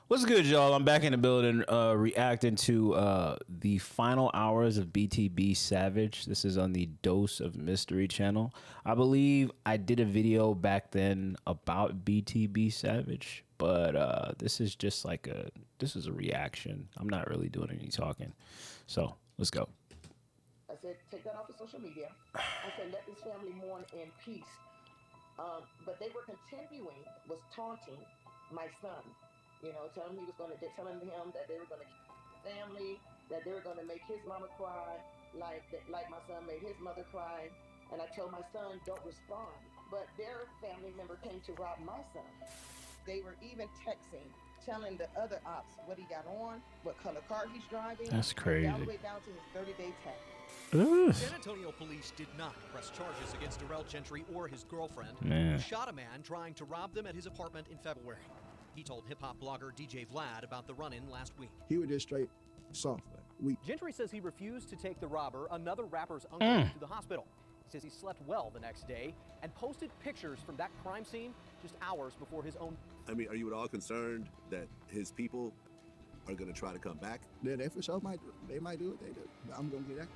What's good, y'all? I'm back in the building, reacting to the final hours of BTB Savage. This is on the Dose of Mystery channel. I believe I did a video back then about BTB Savage, but this is just like this is a reaction. I'm not really doing any talking, so let's go. I said, take that off of social media. I said, let this family mourn in peace. But they were continuing, was taunting my son. You know, telling him that they were going to kill the family, that they were going to make his mama cry, like my son made his mother cry. And I told my son, don't respond. But their family member came to rob my son. They were even texting, telling the other ops what he got on, what color car he's driving. That's crazy. All the way down to his 30-day tag. San Antonio police did not press charges against Darrell Gentry or his girlfriend, who shot a man trying to rob them at his apartment in February. He told hip-hop blogger DJ Vlad about the run-in last week. He was just straight soft, like weak. Gentry says he refused to take the robber, another rapper's uncle, to the hospital. He says he slept well the next day and posted pictures from that crime scene just hours before his own. I mean, are you at all concerned that his people are going to try to come back? Yeah, they for sure might do what they do. But I'm going to get that.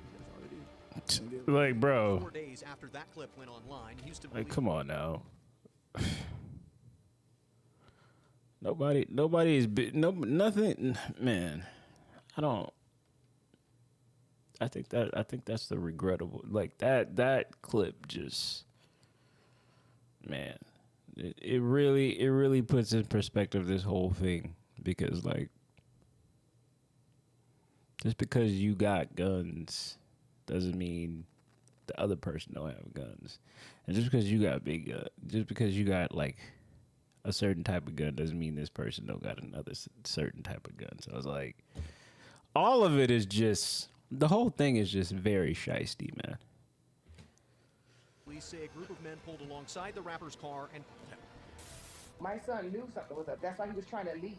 That's all it is. Like, bro. 4 days after that clip went online, Houston. Like, come on now. Nobody's nothing, man. I think that's the regrettable. Like that clip just, man, it really puts in perspective this whole thing, because like, just because you got guns doesn't mean the other person don't have guns, and just because you got big guns, just because you got like a certain type of gun doesn't mean this person don't got another certain type of gun. So I was like, all of it is just, the whole thing is just very shiesty, man. Police say a group of men pulled alongside the rapper's car and pulled him. My son knew something was up. That's why he was trying to leave.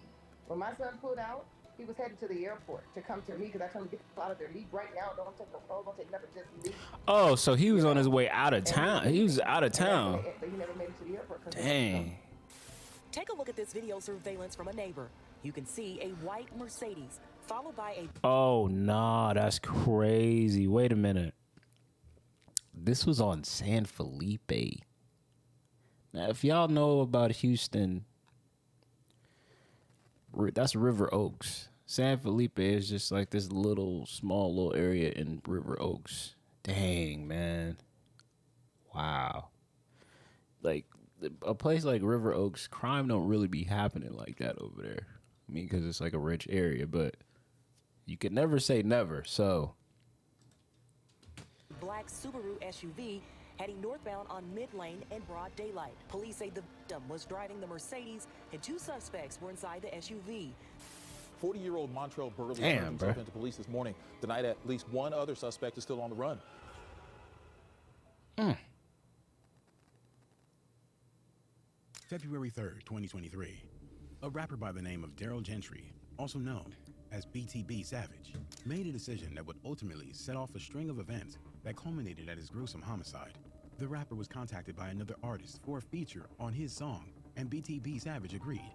When my son pulled out, he was headed to the airport to come to me, because I told him to get out of there. Leave right now. Don't take no phone. Don't take nothing. Just leave. Oh, so he was on his way out of town. He was out of town. But he never made it to the airport. Dang. Take a look at this video surveillance from a neighbor. You can see a white Mercedes followed by a... Oh, nah, that's crazy. Wait a minute. This was on San Felipe. Now, if y'all know about Houston, that's River Oaks. San Felipe is just like this small little area in River Oaks. Dang, man. Wow. Like, a place like River Oaks, crime don't really be happening like that over there. I mean, because it's like a rich area, but you can never say never, so. Black Subaru SUV heading northbound on mid-lane in broad daylight. Police say the victim was driving the Mercedes and two suspects were inside the SUV. 40-year-old Montrell Burley turned himself into police this morning. Tonight, at least one other suspect is still on the run. February 3rd, 2023. A rapper by the name of Darrell Gentry, also known as BTB Savage, made a decision that would ultimately set off a string of events that culminated at his gruesome homicide. The rapper was contacted by another artist for a feature on his song, and BTB Savage agreed.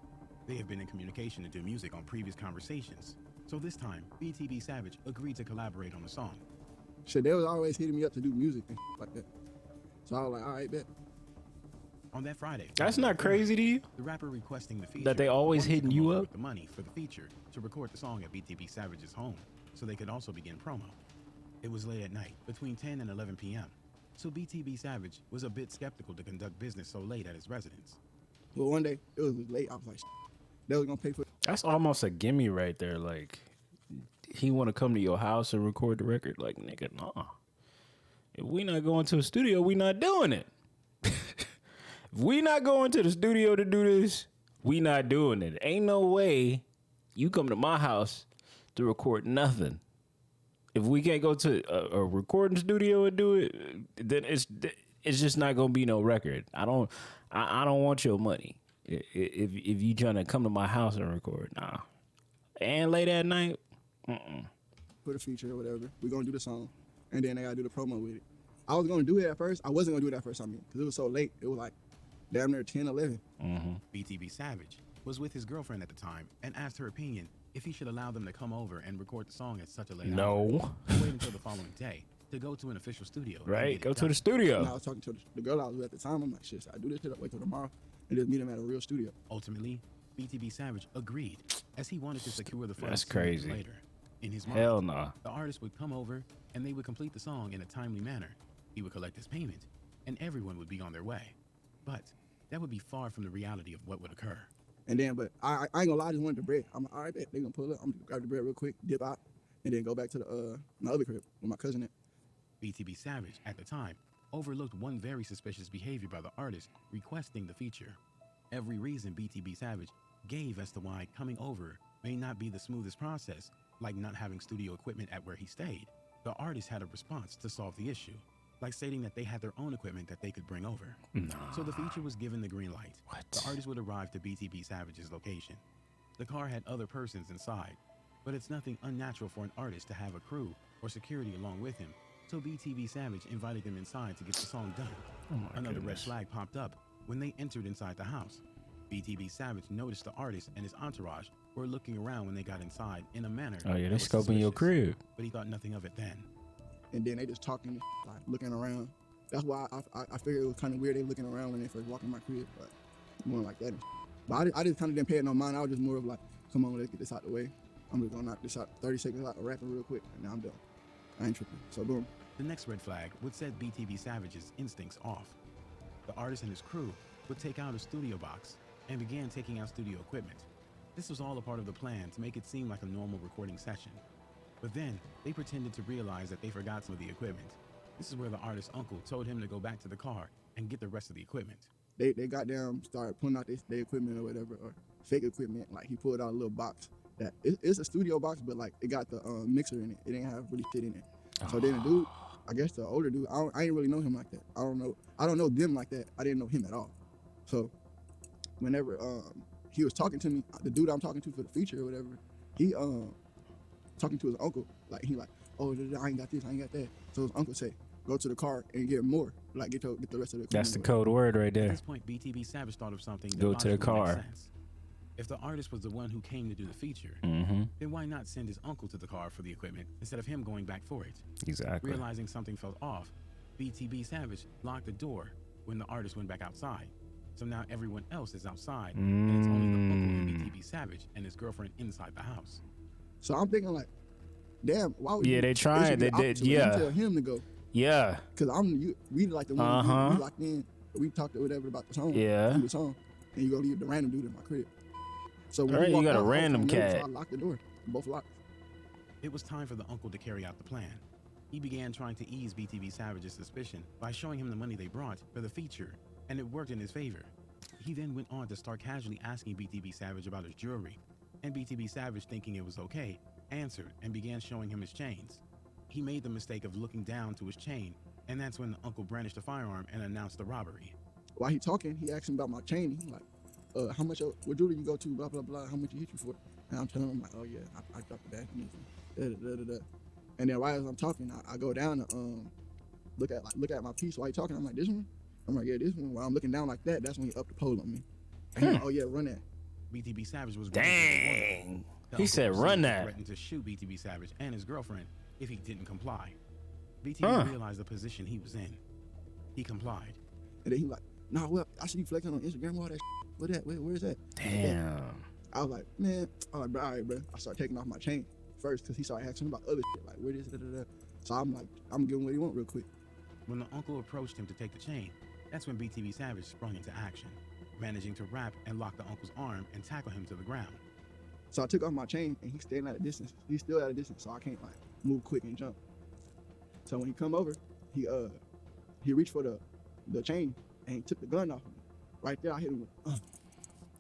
They have been in communication and do music on previous conversations, so this time, BTB Savage agreed to collaborate on the song. Shit, they was always hitting me up to do music and like that. So I was like, all right, bet. On that Friday, That's not crazy to you? the rapper requesting the feature That they always wanted to hitting come you over up? with the money for the feature to record the song at BTB Savage's home, so they could also begin promo. It was late at night, between 10 and 11 p.m., so BTB Savage was a bit skeptical to conduct business so late at his residence. Well, one day, it was late. I was like, they was going to pay for it. That's almost a gimme right there. Like, he want to come to your house and record the record. Like, nigga, nah. If we not going to a studio, we not doing it. If we not going to the studio to do this, we not doing it. Ain't no way you come to my house to record nothing. If we can't go to a recording studio and do it, then it's just not gonna be no record. I don't want your money. If you trying to come to my house and record, nah. And late at night, Put a feature or whatever. We're going to do the song, and then they got to do the promo with it. I was going to do it at first. I wasn't going to do it at first, because it was so late. It was like damn near 10, 11. BTB Savage was with his girlfriend at the time and asked her opinion if he should allow them to come over and record the song at such a late hour. No. And wait until the following day to go to an official studio. Right, go to the And I studio. was talking to the girl I was with at the time. I'm like, shit, I do this shit, wait till tomorrow, and just meet him at a real studio. Ultimately, BTB Savage agreed, as he wanted to secure the funds That's sooner than crazy. later. In his mind, Hell nah. the artist would come over and they would complete the song in a timely manner. He would collect his payment, and everyone would be on their way. But that would be far from the reality of what would occur. And then, but I ain't gonna lie, I just wanted the bread. I'm like, all right, bet they gonna pull up. I'm gonna grab the bread real quick, dip out, and then go back to the my other crib with my cousin at. BTB Savage, at the time, overlooked one very suspicious behavior by the artist requesting the feature. Every reason BTB Savage gave as to why coming over may not be the smoothest process, like not having studio equipment at where he stayed. The artist had a response to solve the issue, like stating that they had their own equipment that they could bring over. Nah. So the feature was given the green light. What? The artist would arrive to BTB Savage's location. The car had other persons inside, but it's nothing unnatural for an artist to have a crew or security along with him. So BTB Savage invited them inside to get the song done. Oh my Another red goodness. flag popped up when they entered inside the house. BTB Savage noticed the artist and his entourage were looking around when they got inside in a manner Oh, yeah, that they was scoping your suspicious, crib. but he thought nothing of it then. And then they just talking, like looking around. That's why I figured it was kind of weird they looking around when they first walked in my crib, but more like that. But I just kind of didn't pay it no mind. I was just more of like, come on, let's get this out the way. I'm just gonna knock this out, 30 seconds out, rapping real quick, and now I'm done. I ain't tripping. So boom. The next red flag would set BTB Savage's instincts off. The artist and his crew would take out a studio box and began taking out studio equipment. This was all a part of the plan to make it seem like a normal recording session. But then they pretended to realize that they forgot some of the equipment. This is where the artist's uncle told him to go back to the car and get the rest of the equipment. They got down, started pulling out their equipment or whatever, or fake equipment. Like he pulled out a little box that it's a studio box, but like it got the mixer in it. It didn't have really shit in it. So then the dude, I guess the older dude, I didn't really know him like that. I don't know them like that. I didn't know him at all. So whenever he was talking to me, the dude I'm talking to for the feature or whatever, he talking to his uncle, like he like, oh, I ain't got this, I ain't got that. So his uncle said, go to the car and get more, like get the rest of the equipment. That's the code word right At there. this point, BTB Savage thought of something that Go to the logically makes car. sense. If the artist was the one who came to do the feature, Mm-hmm. then why not send his uncle to the car for the equipment instead of him going back for it? Exactly. Realizing something felt off, BTB Savage locked the door when the artist went back outside. So now everyone else is outside, and it's only the uncle and BTB Savage and his girlfriend inside the house. So I'm thinking like, damn, why would Yeah, you, they tried, should they get did, opposite. You yeah. tell him to go, Yeah. cause we like the one Uh-huh. we locked in. We talked or whatever about the song. Yeah. The song, and you go leave the random dude in my crib. So when All right, he you walked got a out, I was random kinda nervous, cat. So I locked the door, both locked. It was time for the uncle to carry out the plan. He began trying to ease BTB Savage's suspicion by showing him the money they brought for the feature, and it worked in his favor. He then went on to start casually asking BTB Savage about his jewelry, and BTB Savage, thinking it was okay, answered and began showing him his chains. He made the mistake of looking down to his chain, and that's when the uncle brandished a firearm and announced the robbery. While he talking, he asked him about my chain. He like, how much, what jewelry you go to, blah, blah, blah, how much you hit you for? And I'm telling him like, oh yeah, I dropped the bag. And then while I'm talking, I go down to look at my piece while he talking. I'm like, this one? I'm like, yeah, this one. While I'm looking down like that, that's when he upped the pole on me. And he like, oh yeah, run that. BTB Savage was Dang. The He uncle said, proceeded run to that. threaten to shoot BTB Savage and his girlfriend if he didn't comply. BTB realized the position he was in. He complied. And then he like, nah, well, I see you flexing on Instagram, all that shit. What that? Where's that? Damn. I was like, man, I'm like, bro, all right, bro. I started taking off my chain first because he started asking about other shit, like, where this, da. So I'm like, I'm giving what he want real quick. When the uncle approached him to take the chain, that's when BTB Savage sprung into action, managing to wrap and lock the uncle's arm and tackle him to the ground. So I took off my chain and he's staying at a distance. He's still at a distance, so I can't like move quick and jump. So when he come over, he reached for the chain and he took the gun off of me. Right there, I hit him with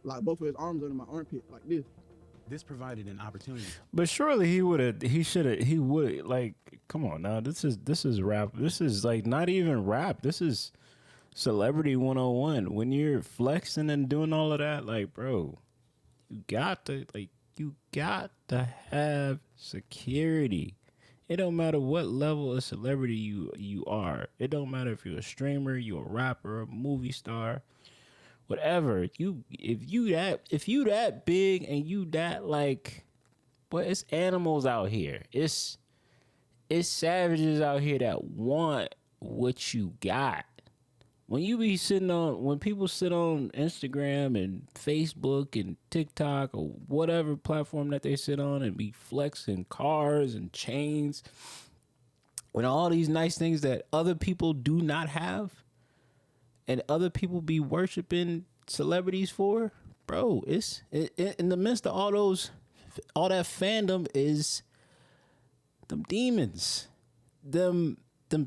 like both of his arms under my armpit like this. This provided an opportunity. But surely he would like, come on now. This is rap. This is like not even rap. This is celebrity 101. When you're flexing and doing all of that, like, bro, you got to have security. It don't matter what level of celebrity you are. It don't matter if you're a streamer, you're a rapper, a movie star, whatever. If you that big and you that like, but it's animals out here. It's savages out here that want what you got. When people sit on Instagram and Facebook and TikTok or whatever platform that they sit on and be flexing cars and chains, when all these nice things that other people do not have and other people be worshiping celebrities for, bro, it's in the midst of all that fandom is them demons, them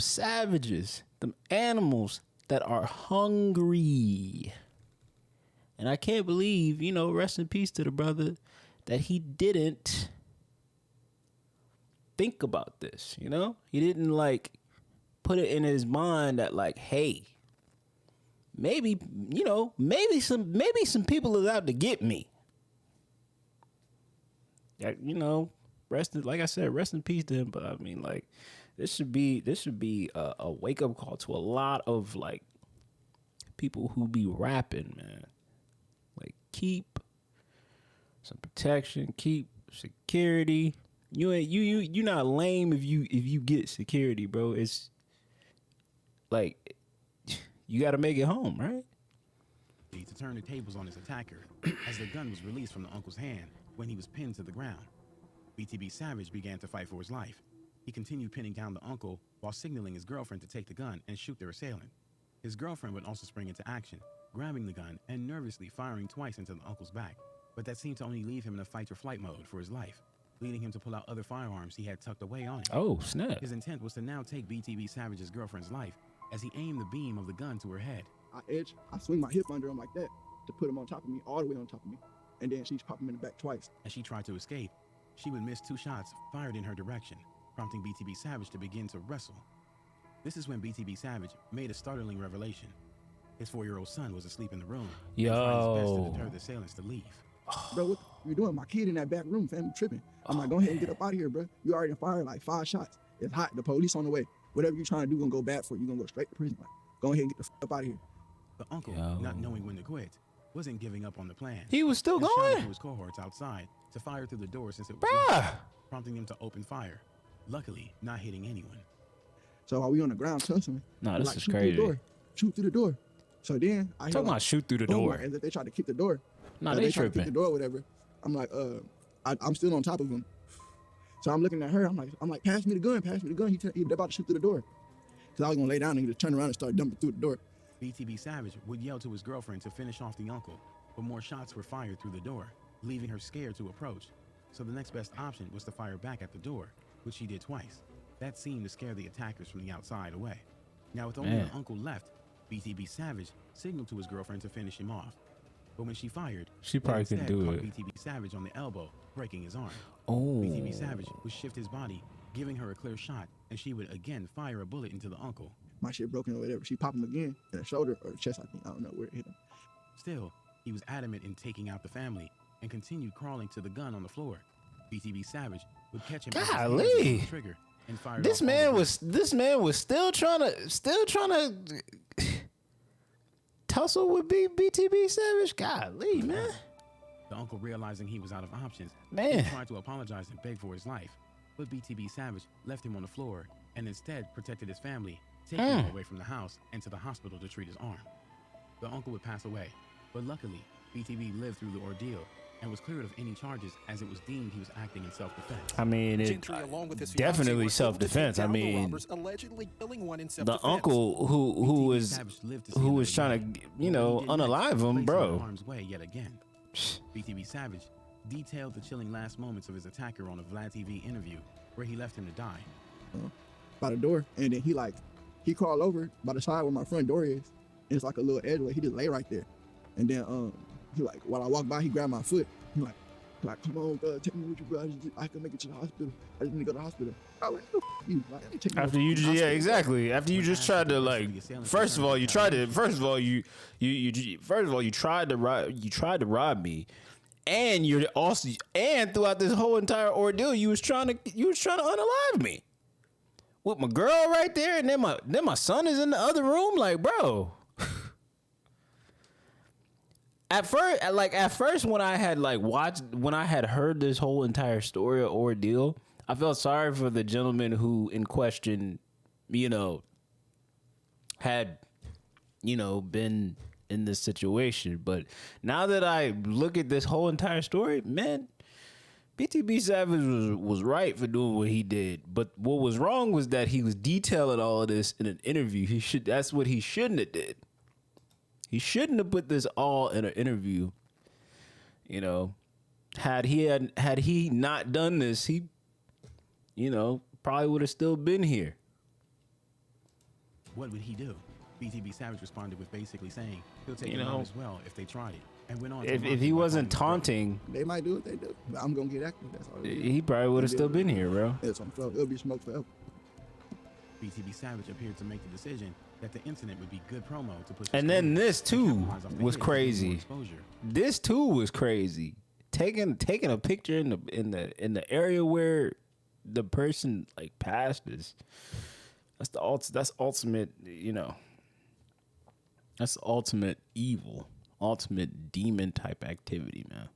savages, them animals that are hungry. And I can't believe, rest in peace to the brother, that he didn't think about this, He didn't like put it in his mind that like, hey, maybe some people is out to get me. Like I said, rest in peace to him. But I mean, like, this should be a wake up call to a lot of like people who be rapping, man. Like, keep some protection, keep security. You're not lame if you get security, bro. It's like you got to make it home, right? To turn the tables on his attacker as the gun was released from the uncle's hand when he was pinned to the ground. BTB Savage began to fight for his life. He continued pinning down the uncle while signaling his girlfriend to take the gun and shoot their assailant. His girlfriend would also spring into action, grabbing the gun and nervously firing twice into the uncle's back, but that seemed to only leave him in a fight-or-flight mode for his life, leading him to pull out other firearms he had tucked away on him. Oh, snap. His intent was to now take BTB Savage's girlfriend's life as he aimed the beam of the gun to her head. I swing my hip under him like that to put him on top of me, all the way on top of me, and then she's popping him in the back twice. As she tried to escape, she would miss 2 shots fired in her direction, prompting BTB Savage to begin to wrestle. This is when BTB Savage made a startling revelation. His 4-year-old son was asleep in the room. And tried his best to deter the assailants to leave. Bro, what you doing? My kid in that back room, fam, tripping. I'm like, go ahead and get up out of here, bro. You already fired like 5 shots. It's hot. The police on the way. Whatever you're trying to do gonna go bad for you. You're gonna go straight to prison. Like, go ahead and get the up out of here. The uncle, not knowing when to quit, wasn't giving up on the plan. He was still going. Shouted to his cohorts outside to fire through the door since it was locked, prompting them to open fire, luckily not hitting anyone. So while we on the ground tussling, no, this like, is crazy. Shoot through the door. So then I talking about shoot through the door. As if they tried to kick the door. No, they tried to tripping. kick the door, or whatever. I'm like, I'm still on top of him. So I'm looking at her. I'm like, pass me the gun, pass me the gun. He about to shoot through the door. Cause I was gonna lay down and he just turned around and started dumping through the door. BTB Savage would yell to his girlfriend to finish off the uncle, but more shots were fired through the door, leaving her scared to approach. So the next best option was to fire back at the door, which she did twice. That seemed to scare the attackers from the outside away. Now with only the uncle left, BTB Savage signaled to his girlfriend to finish him off. But when she fired, she probably couldn't do it. BTB Savage on the elbow, breaking his arm. Oh. BTB Savage would shift his body, giving her a clear shot, and she would again fire a bullet into the uncle. My shit broken or whatever. She popped him again in the shoulder or the chest, I think. I don't know where it hit him. Still, he was adamant in taking out the family and continued crawling to the gun on the floor. BTB Savage would catch him on the trigger and fire. This man was still trying to tussle with BTB Savage. Golly, man. The uncle, realizing he was out of options, he tried to apologize and beg for his life. But BTB Savage left him on the floor and instead protected his family, taking him away from the house and to the hospital to treat his arm. The uncle would pass away, but luckily, BTB lived through the ordeal and was cleared of any charges as it was deemed he was acting in self-defense. I mean, definitely self-defense. I mean, the uncle who was trying to, unalive him, bro. Harm's way yet again. BTB Savage detailed the chilling last moments of his attacker on a Vlad TV interview where he left him to die. By the door, and then he crawled over by the side where my front door is. And it's like a little edge where he just lay right there. And then he like, while I walked by, he grabbed my foot. He like, come on, take me with you, bro. I can make it to the hospital. I just need to go to the hospital. I was like, you. Like, after you just, yeah, exactly. After you just tried to like, first of all, you tried to rob me, and you're also, and throughout this whole entire ordeal, you was trying to unalive me with my girl right there, and then my son is in the other room. Like, bro, At first, when I had heard this whole entire story or ordeal, I felt sorry for the gentleman who in question, had, been in this situation. But now that I look at this whole entire story, man, BTB Savage was right for doing what he did. But what was wrong was that he was detailing all of this in an interview. That's what he shouldn't have did. He shouldn't have put this all in an interview. Had he not done this, he, probably would have still been here. What would he do? BTB Savage responded with basically saying he'll take it on as well if they tried it, and went on. If he wasn't taunting, they might do what they do. But I'm gonna get active. That's all. He probably would have still been here, bro. It's on forever. It'll be smoked forever. BTB Savage appeared to make the decision that the incident would be good promo to push. And then this too was crazy. This too was crazy. Taking a picture in the area where the person like passed is. That's ultimate. That's ultimate evil, ultimate demon type activity, man.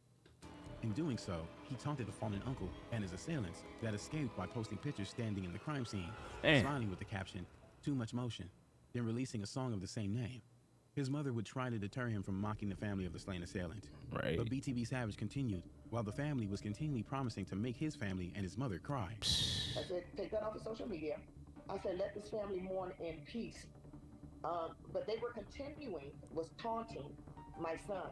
In doing so, he taunted the fallen uncle and his assailants that escaped by posting pictures standing in the crime scene, smiling with the caption, "Too much motion," then releasing a song of the same name. His mother would try to deter him from mocking the family of the slain assailant. Right. But BTB Savage continued, while the family was continually promising to make his family and his mother cry. I said, take that off of social media. I said, let this family mourn in peace. But they were continuing, was taunting my son.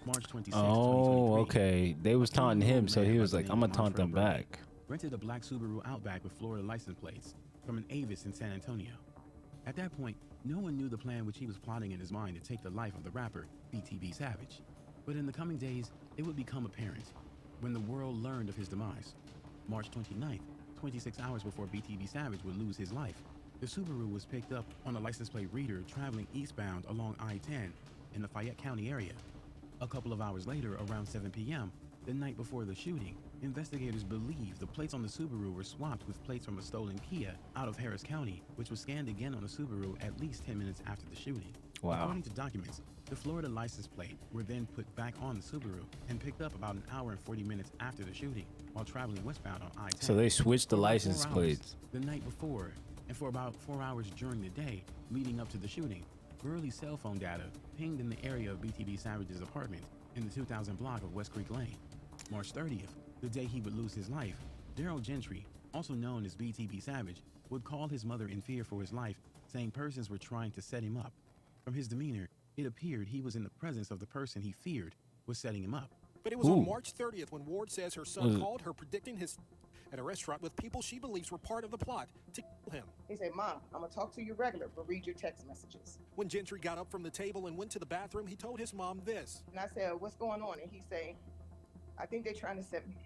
March 26, Oh, okay. They was taunting him, so he was like, I'm going to taunt them back. Rented a black Subaru Outback with Florida license plates from an Avis in San Antonio. At that point, no one knew the plan which he was plotting in his mind to take the life of the rapper, BTB Savage. But in the coming days, it would become apparent when the world learned of his demise. March 29th, 26 hours before BTB Savage would lose his life, the Subaru was picked up on a license plate reader traveling eastbound along I-10 in the Fayette County area. A couple of hours later, around 7 p.m., the night before the shooting, investigators believe the plates on the Subaru were swapped with plates from a stolen Kia out of Harris County, which was scanned again on the Subaru at least 10 minutes after the shooting. Wow. According to documents, the Florida license plate were then put back on the Subaru and picked up about an hour and 40 minutes after the shooting while traveling westbound on I-10. So they switched the license plates. The night before, and for about 4 hours during the day leading up to the shooting, Burley's cell phone data pinged in the area of BTB Savage's apartment in the 2000 block of West Creek Lane. March 30th, the day he would lose his life, Daryl Gentry, also known as BTB Savage, would call his mother in fear for his life, saying persons were trying to set him up. From his demeanor, it appeared he was in the presence of the person he feared was setting him up. But it was on March 30th when Ward says her son called her predicting his at a restaurant with people she believes were part of the plot to kill him. He said, Mom, I'm going to talk to you regular, but read your text messages. When Gentry got up from the table and went to the bathroom, he told his mom this. And I said, what's going on? And he said, I think they're trying to set me.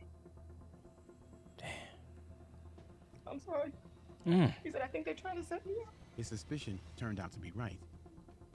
Damn. I'm sorry. He said, I think they're trying to set me up. His suspicion turned out to be right.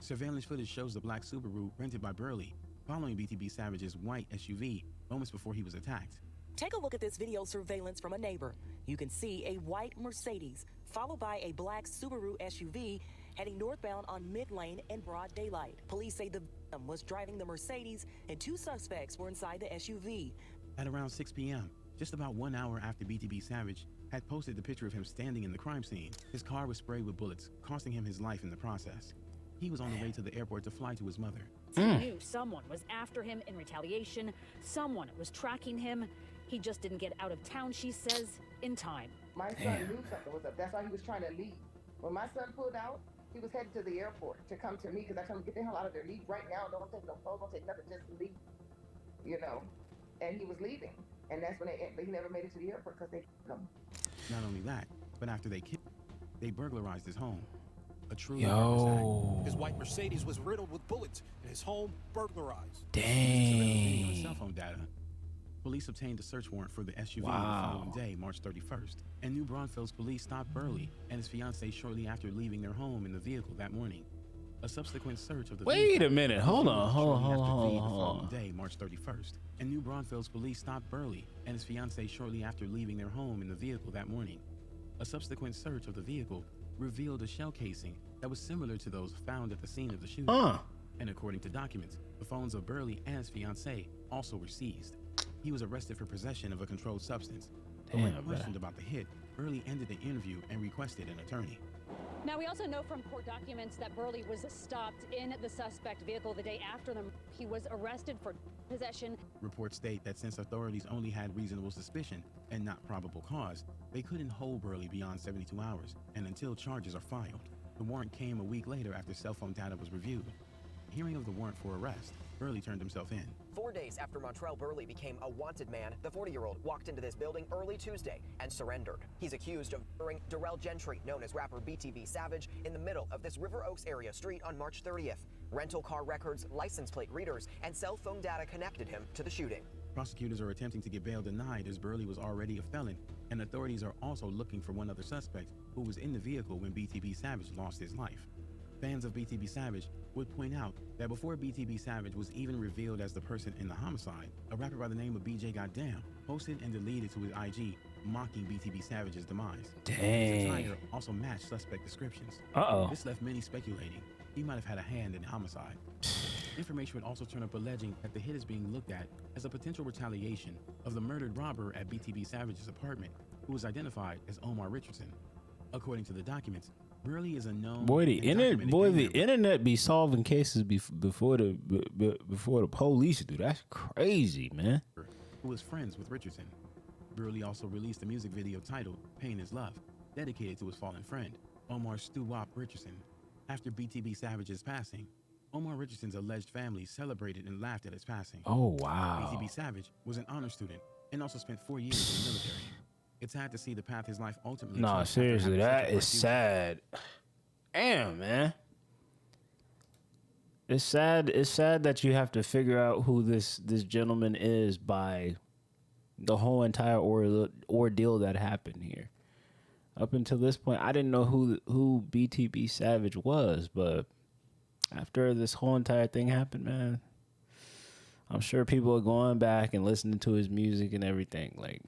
Surveillance footage shows the black Subaru rented by Burley following BTB Savage's white SUV moments before he was attacked. Take a look at this video surveillance from a neighbor. You can see a white Mercedes followed by a black Subaru SUV heading northbound on mid-lane in broad daylight. Police say the victim was driving the Mercedes and 2 suspects were inside the SUV. At around 6 p.m., just about 1 hour after BTB Savage had posted the picture of him standing in the crime scene, his car was sprayed with bullets, costing him his life in the process. He was on the way to the airport to fly to his mother. He knew someone was after him in retaliation. Someone was tracking him. He just didn't get out of town, she says, in time. My son knew something was up. That's why he was trying to leave. When my son pulled out, he was headed to the airport to come to me because I told him, get the hell out of there. Leave right now. Don't take no phone. Don't take nothing. Just leave. And he was leaving. And that's when but he never made it to the airport because they killed him. Not only that, but after they killed him, they burglarized his home. A true His white Mercedes was riddled with bullets and his home burglarized. Dang. Cell phone data. Police obtained a search warrant for the SUV the following day, March 31st. And New Braunfels police stopped Burley and his fiancée shortly after leaving their home in the vehicle that morning. A subsequent search of the Wait a minute. Hold on. Day, March 31st. And New Braunfels police stopped Burley and his fiancée shortly after leaving their home in the vehicle that morning. A subsequent search of the vehicle revealed a shell casing that was similar to those found at the scene of the shooting. And according to documents, the phones of Burley and his fiancée also were seized. He was arrested for possession of a controlled substance. But when questioned about the hit, Burley ended the interview and requested an attorney. Now, we also know from court documents that Burley was stopped in the suspect vehicle the day after he was arrested for possession. Reports state that since authorities only had reasonable suspicion and not probable cause, they couldn't hold Burley beyond 72 hours and until charges are filed. The warrant came a week later after cell phone data was reviewed. Hearing of the warrant for arrest, Burley turned himself in. 4 days after Montrell Burley became a wanted man, the 40-year-old walked into this building early Tuesday and surrendered. He's accused of murdering Darrell Gentry, known as rapper BTB Savage, in the middle of this River Oaks area street on March 30th. Rental car records, license plate readers, and cell phone data connected him to the shooting. Prosecutors are attempting to get bail denied as Burley was already a felon, and authorities are also looking for one other suspect who was in the vehicle when BTB Savage lost his life. Fans of BTB Savage would point out that before BTB Savage was even revealed as the person in the homicide, a rapper by the name of BJ Goddamn posted and deleted to his IG mocking BTB Savage's demise. His attire also matched suspect descriptions. This left many speculating he might have had a hand in the homicide. Information would also turn up alleging that the hit is being looked at as a potential retaliation of the murdered robber at BTB Savage's apartment, who was identified as Omar Richardson. According to the documents, Burley is a known the internet be solving cases before the police do. That's crazy, man. Who was friends with Richardson. Burley also released a music video titled "Pain Is Love," dedicated to his fallen friend, Omar Stu-Wop Richardson. After BTB Savage's passing, Omar Richardson's alleged family celebrated and laughed at his passing. Oh, wow. BTB Savage was an honor student and also spent 4 years in the military. It's sad to see the path his life ultimately took. Seriously, that is sad. Damn, man. It's sad. It's sad that you have to figure out who this gentleman is by the whole entire ordeal that happened here. Up until this point, I didn't know who BTB Savage was, but after this whole entire thing happened, man, I'm sure people are going back and listening to his music and everything. Like,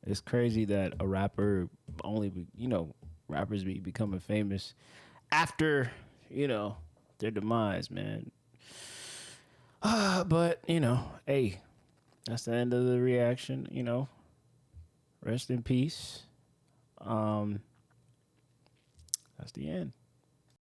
it's crazy that a rapper rappers be becoming famous after, their demise, man. But, hey, that's the end of the reaction, Rest in peace. That's the end.